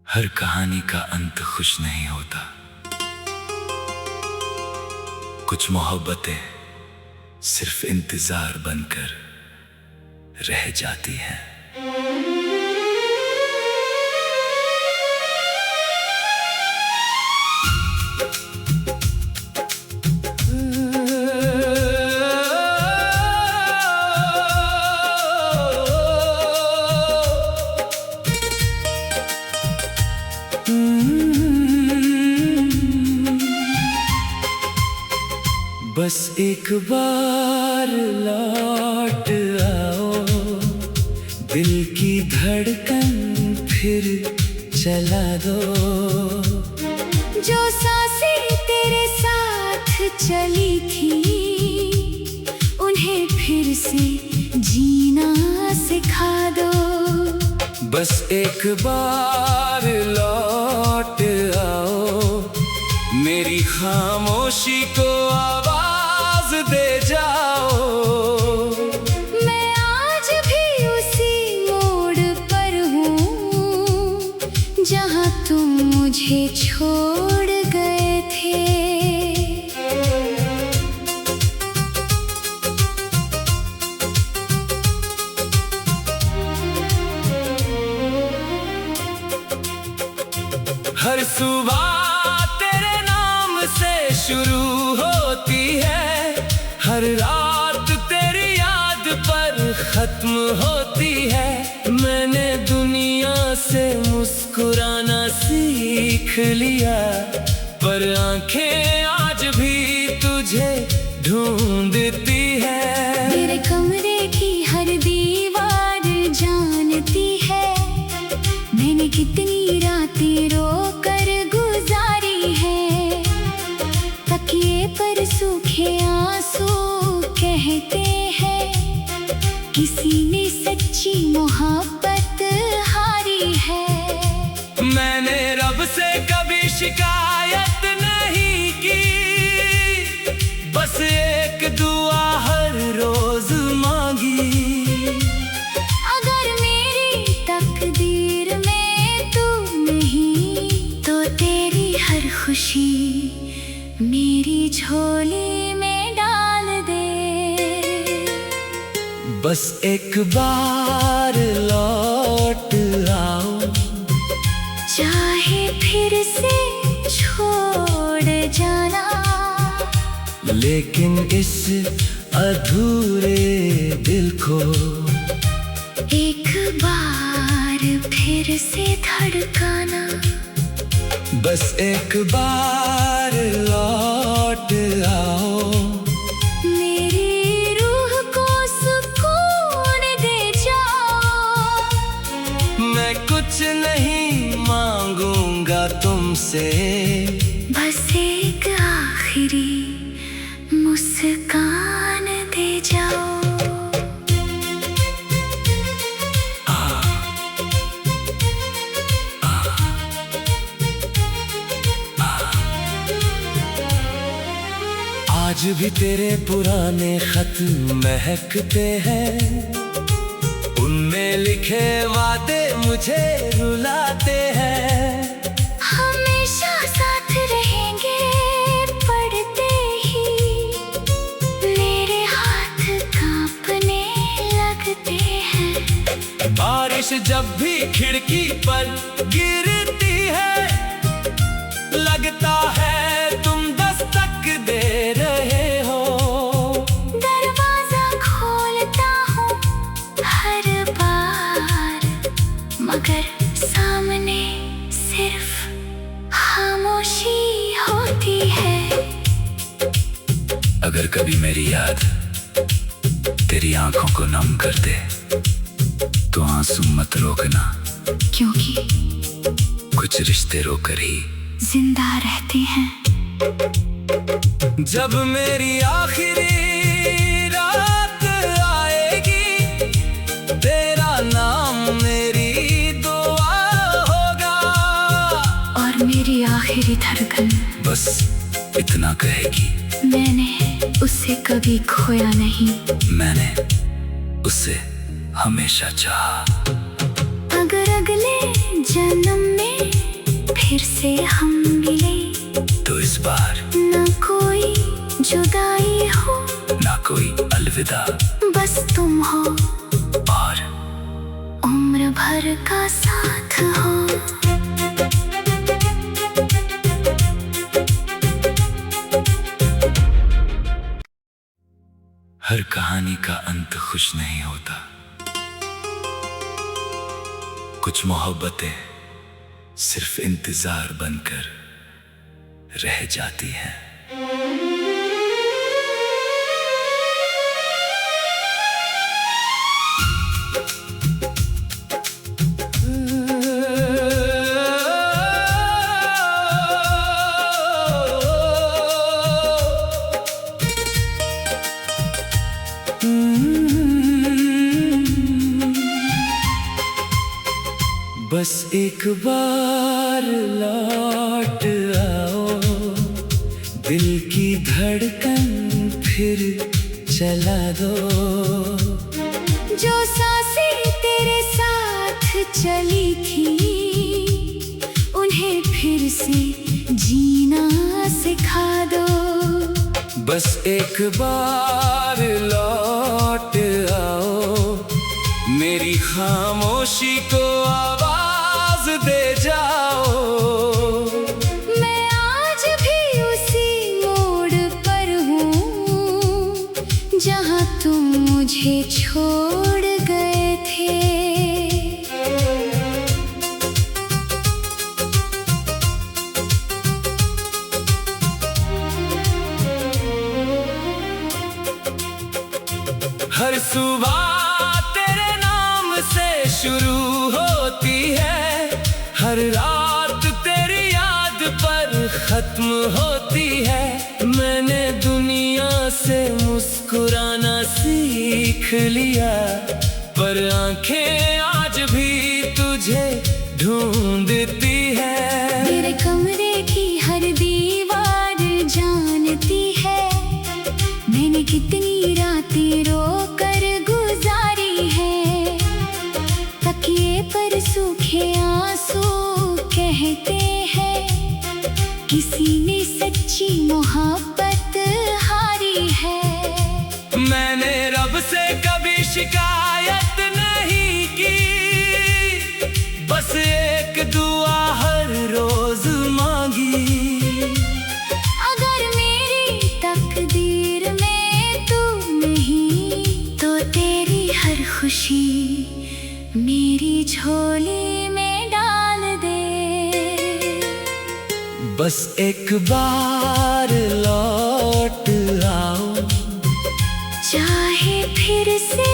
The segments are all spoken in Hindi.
हर कहानी का अंत खुश नहीं होता। कुछ मोहब्बतें सिर्फ इंतजार बनकर रह जाती हैं। बस एक बार लौट आओ, दिल की धड़कन फिर चला दो। जो सांसें तेरे साथ चली थी, उन्हें फिर से जीना सिखा दो। बस एक बार लौट आओ, मेरी खामोशी को आवाज दे जाओ। मैं आज भी उसी मोड़ पर हूँ जहाँ तुम मुझे छोड़ गए थे। हर सुबह से शुरू होती है, हर रात तेरी याद पर खत्म होती है। मैंने दुनिया से मुस्कुराना सीख लिया, पर आंखें आज भी तुझे ढूंढती है। मेरे कमरे की हर दीवार जानती है, मैंने कितनी रातें रोकर गुजारी है। तकिए पर सूखे आंसू कहते हैं, किसी ने सच्ची मोहब्बत हारी है। मैंने रब से कभी शिकायत नहीं की, बस एक दुआ हर रोज मांगी। अगर मेरी तकदीर में तू नहीं, तो तेरी हर खुशी मेरी झोली में डाल दे। बस एक बार लौट आओ, चाहे फिर से छोड़ जाना, लेकिन इस अधूरे दिल को एक बार फिर से धड़काना। बस एक बार लौट आओ, मेरी रूह को सुकून दे जाओ। मैं कुछ नहीं मांगूंगा तुमसे, बस एक आखिरी मुस्कान दे जाओ। आज भी तेरे पुराने खत महकते हैं, उनमें लिखे वादे मुझे रुलाते हैं। हमेशा साथ रहेंगे पढ़ते ही, मेरे हाथ कांपने लगते हैं। बारिश जब भी खिड़की पर गिरती है, लगता है तुम दस्तक दे रहे हो। दरवाजा खोलता हूँ हर बार, मगर सामने सिर्फ खामोशी होती है। अगर कभी मेरी याद तेरी आंखों को नम कर दे, तो आंसू मत रोकना, क्योंकि कुछ रिश्ते रोकर ही जिंदा रहते हैं। जब मेरी आखिरी रात आएगी, तेरा नाम मेरी दुआ होगा। और मेरी आखिरी धड़कन बस इतना कहेगी, मैंने उससे कभी खोया नहीं, मैंने उससे हमेशा चाहा। अगर अगले जन्म में फिर से हम मिले, तो इस बार न कोई जुदाई हो, ना कोई अलविदा, बस तुम हो और उम्र भर का साथ हो। हर कहानी का अंत खुश नहीं होता। कुछ मोहब्बतें सिर्फ इंतजार बनकर रह जाती हैं। बस एक बार लौट आओ, दिल की धड़कन फिर चला दो। जो सांसें तेरे साथ चली थी, उन्हें फिर से जीना सिखा दो। बस एक बार लौट आओ, मेरी खामोशी को आवाज दे जाओ। मैं आज भी उसी मोड़ पर हूँ, जहाँ तुम मुझे छोड़ गए थे। हर सुबह तेरे नाम से शुरू होती है, हर रात तेरी याद पर खत्म होती है। मैंने दुनिया से मुस्कुराना सीख लिया, पर आंखें आज भी तुझे ढूंढती है। मेरे कमरे की हर दीवार जानती है, मैंने कितनी रातें रोकर गुजारी है। तकिए पर सूखे आंसू कहते हैं, किसी ने सच्ची मोहब्बत हारी है। मैंने रब से कभी शिकायत नहीं की, बस एक दुआ हर रोज मांगी। अगर मेरी तकदीर में तू नहीं, तो तेरी हर खुशी मेरी झोली में डाल दे। बस एक बार लौट आओ, चाहे फिर से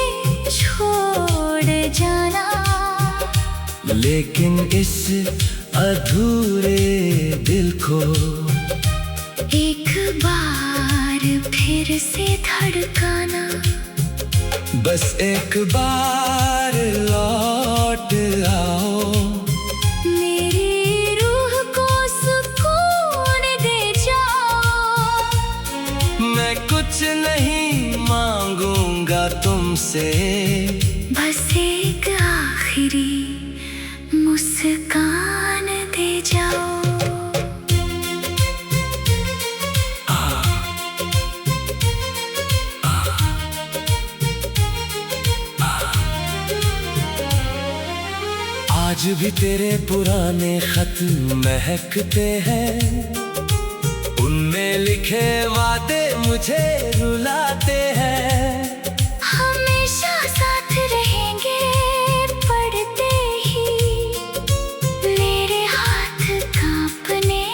छोड़ जाना, लेकिन इस अधूरे दिल को एक बार फिर से धड़काना। बस एक बार लौट आओ, मेरी रूह को सुकून दे जाओ। मैं कुछ नहीं मांगूंगा तुमसे, बस एक आखिरी मुस्कान दे जाओ। आज भी तेरे पुराने खत महकते हैं, उनमें लिखे वादे मुझे रुलाते हैं। हमेशा साथ रहेंगे पढ़ते ही, मेरे हाथ कांपने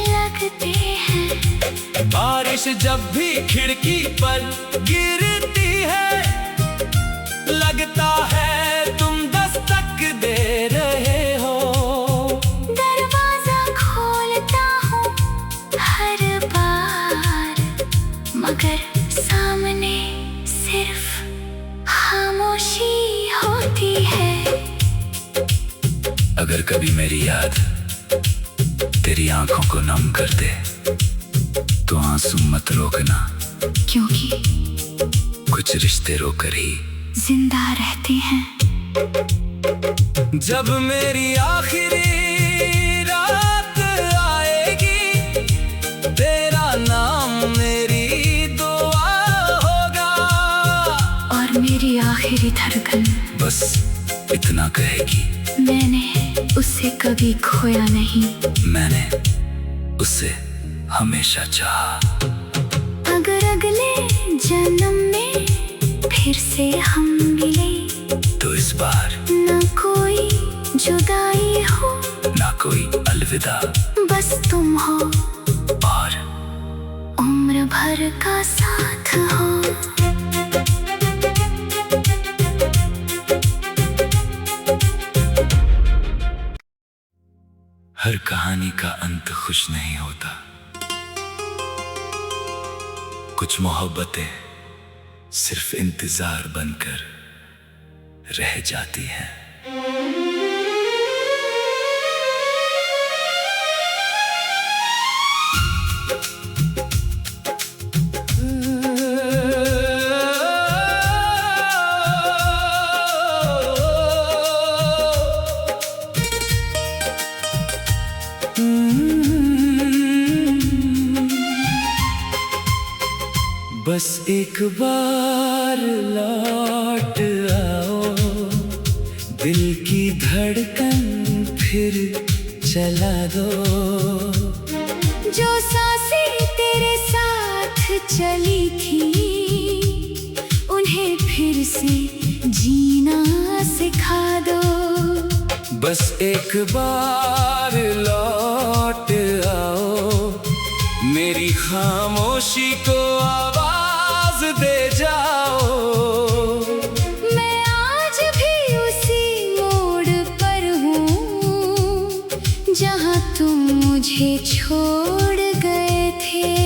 लगते हैं। बारिश जब भी खिड़की पर गिरती है, लगता है तुम दस्तक दे रहे हो। दरवाजा खोलता हूँ हर बार, मगर सामने सिर्फ खामोशी होती है। अगर कभी मेरी याद तेरी आंखों को नम कर दे, तो आंसू मत रोकना, क्योंकि कुछ रिश्ते रोकर ही जिंदा रहते हैं। जब मेरी आखिरी रात बस इतना कहेगी, मैंने उसे कभी खोया नहीं, मैंने उसे हमेशा चाहा। अगर अगले जन्म में फिर से हम मिले, तो इस बार न कोई जुदाई हो, ना कोई अलविदा, बस तुम हो और उम्र भर का साथ हो। हर कहानी का अंत खुश नहीं होता, कुछ मोहब्बतें सिर्फ इंतजार बनकर रह जाती हैं। बस एक बार लौट आओ, दिल की धड़कन फिर चला दो। जो सांसें तेरे साथ चली थी, उन्हें फिर से जीना सिखा दो। बस एक बार लौट आओ, मेरी खामोशी को आवाज दे जाओ। मैं आज भी उसी मोड़ पर हूँ, जहाँ तुम मुझे छोड़ गए थे।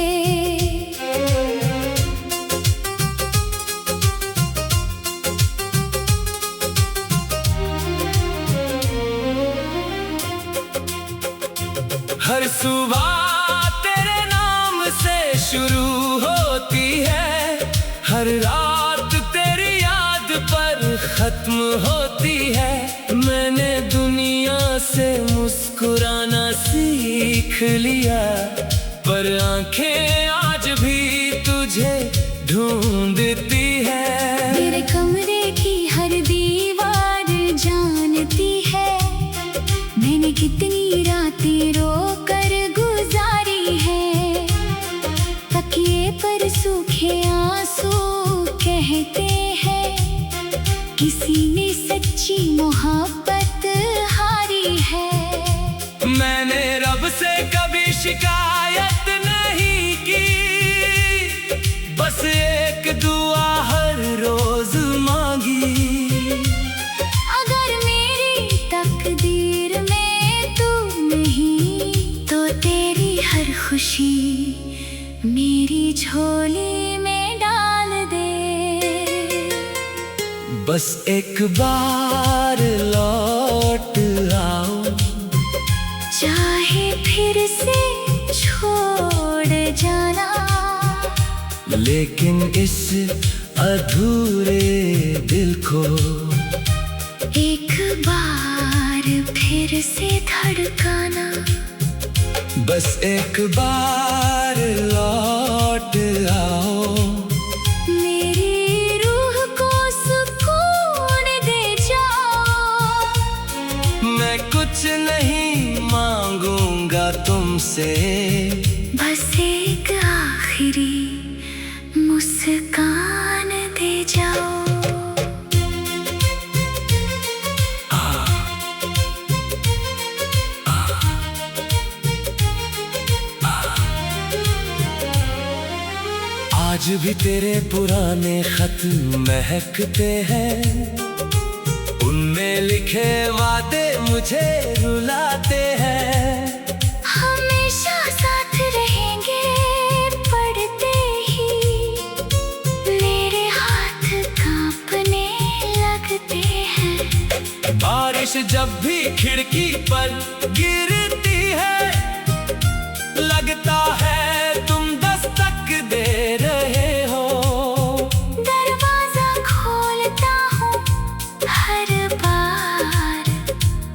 हर सुबह तेरे नाम से शुरू होती है, हर रात तेरी याद पर खत्म होती है। मैंने दुनिया से मुस्कुराना सीख लिया, पर आंखें आज भी तुझे ढूंढती है। मेरे कमरे की हर दीवार जानती है, मैंने कितनी रातें रोकर गुजारी है। तकिए पर सूखे आंसू कहते हैं, किसी ने सच्ची मोहब्बत हारी है। मैंने रब से कभी शिकायत नहीं की, बस एक दुआ हर रोज मांगी। अगर मेरी तकदीर में तू नहीं, तो तेरी हर खुशी मेरी झोली में डाल दे। बस एक बार लौट आओ, चाहे फिर से छोड़ जाना, लेकिन इस अधूरे दिल को एक बार फिर से धड़काना। बस एक बार लौट आओ, मेरी रूह को सुकून दे जाओ। मैं कुछ नहीं मांगूंगा तुमसे, बस एक आखिरी मुस्कान दे जाओ। आज भी तेरे पुराने खत महकते हैं, उनमें लिखे वादे मुझे रुलाते हैं। हमेशा साथ रहेंगे पढ़ते ही, मेरे हाथ कांपने लगते हैं। बारिश जब भी खिड़की पर गिरती है, लगता है तुम दस्तक दे रहे हो। दरवाजा खोलता हूँ हर बार,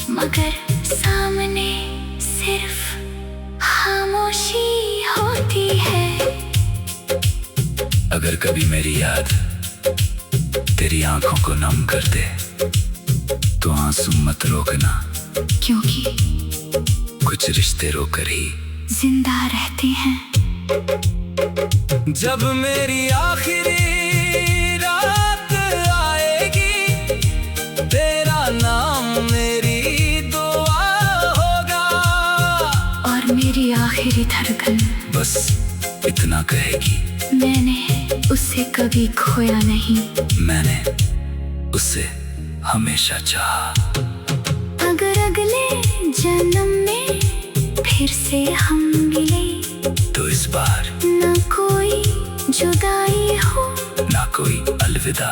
मगर सामने सिर्फ खामोशी होती है। अगर कभी मेरी याद तेरी आंखों को नम कर दे, तो आंसू मत रोकना, क्योंकि कुछ रिश्ते रोकर ही जिंदा रहते हैं। जब मेरी आखिरी रात आएगी, तेरा नाम मेरी दुआ होगा। और मेरी आखिरी धड़कन बस इतना कहेगी, मैंने उससे कभी खोया नहीं। मैंने उसे हमेशा चाहा। अगर अगले जन्म में फिर से हम मिले, तो इस बार न कोई जुदाई हो, ना कोई अलविदा।